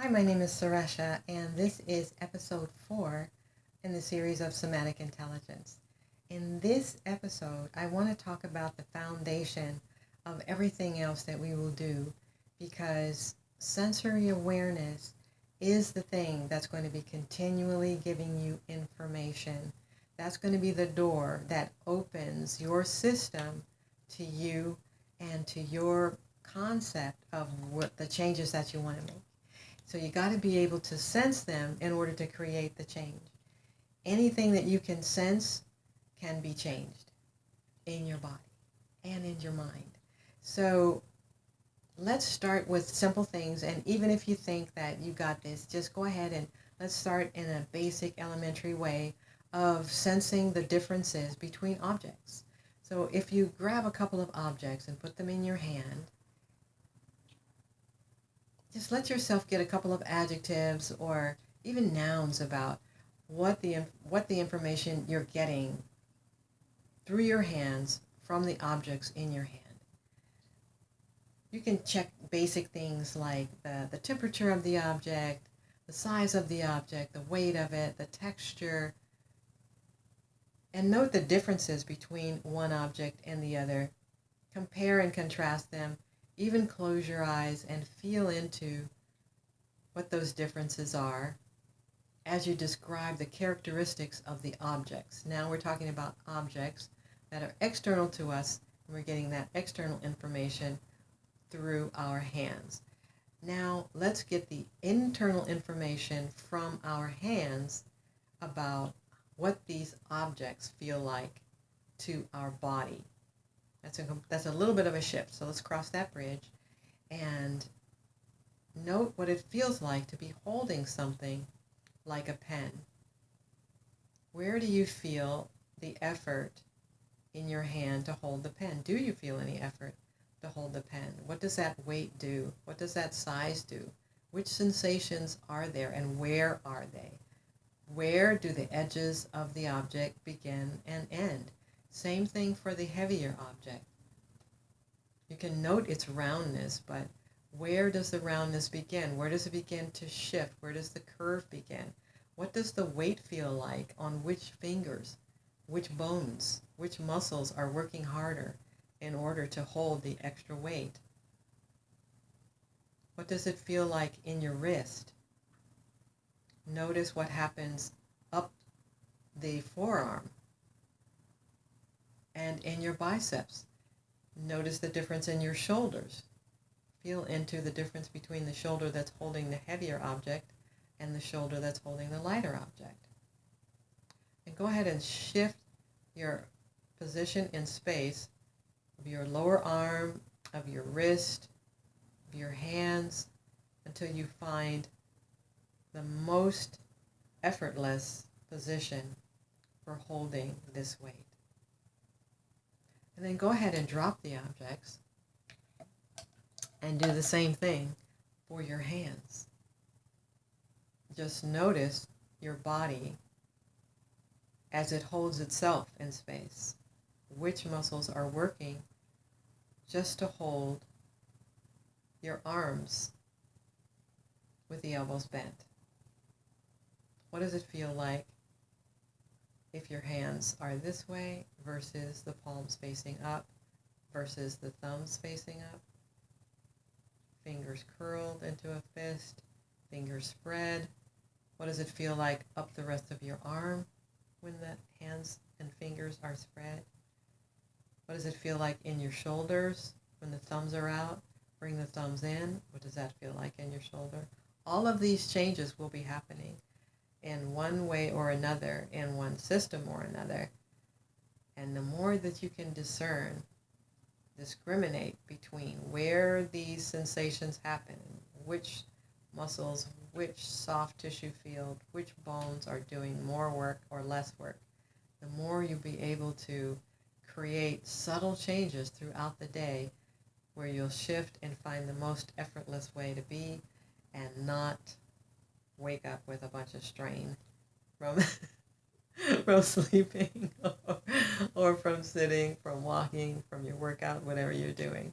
Hi, my name is Suresha, and this is episode 4 in the series of Somatic Intelligence. In this episode, I want to talk about the foundation of everything else that we will do, because sensory awareness is the thing that's going to be continually giving you information. That's going to be the door that opens your system to you and to your concept of what the changes that you want to make. So you got to be able to sense them in order to create the change. Anything that you can sense can be changed in your body and in your mind. So let's start with simple things. And even if you think that you got this, just go ahead and let's start in a basic elementary way of sensing the differences between objects. So if you grab a couple of objects and put them in your hand, just let yourself get a couple of adjectives or even nouns about what the information you're getting through your hands from the objects in your hand. You can check basic things like the temperature of the object, the size of the object, the weight of it, the texture, and note the differences between one object and the other. Compare and contrast them. Even close your eyes and feel into what those differences are as you describe the characteristics of the objects. Now we're talking about objects that are external to us, and we're getting that external information through our hands. Now let's get the internal information from our hands about what these objects feel like to our body. That's a little bit of a shift. So let's cross that bridge and note what it feels like to be holding something like a pen. Where do you feel the effort in your hand to hold the pen? Do you feel any effort to hold the pen? What does that weight do? What does that size do? Which sensations are there and where are they? Where do the edges of the object begin and end? Same thing for the heavier object. You can note its roundness, but where does the roundness begin? Where does it begin to shift? Where does the curve begin? What does the weight feel like on which fingers, which bones, which muscles are working harder in order to hold the extra weight? What does it feel like in your wrist? Notice what happens up the forearm and in your biceps. Notice the difference in your shoulders. Feel into the difference between the shoulder that's holding the heavier object and the shoulder that's holding the lighter object. And go ahead and shift your position in space of your lower arm, of your wrist, of your hands, until you find the most effortless position for holding this weight. And then go ahead and drop the objects and do the same thing for your hands. Just notice your body as it holds itself in space. Which muscles are working just to hold your arms with the elbows bent? What does it feel like if your hands are this way versus the palms facing up versus the thumbs facing up? Fingers curled into a fist, fingers spread. What does it feel like up the rest of your arm when the hands and fingers are spread? What does it feel like in your shoulders when the thumbs are out? Bring the thumbs in. What does that feel like in your shoulder? All of these changes will be happening in one way or another, in one system or another. And the more that you can discriminate between where these sensations happen, which muscles, which soft tissue field, which bones are doing more work or less work, the more you'll be able to create subtle changes throughout the day where you'll shift and find the most effortless way to be and not wake up with a bunch of strain from from sleeping or from sitting, from walking, from your workout, whatever you're doing.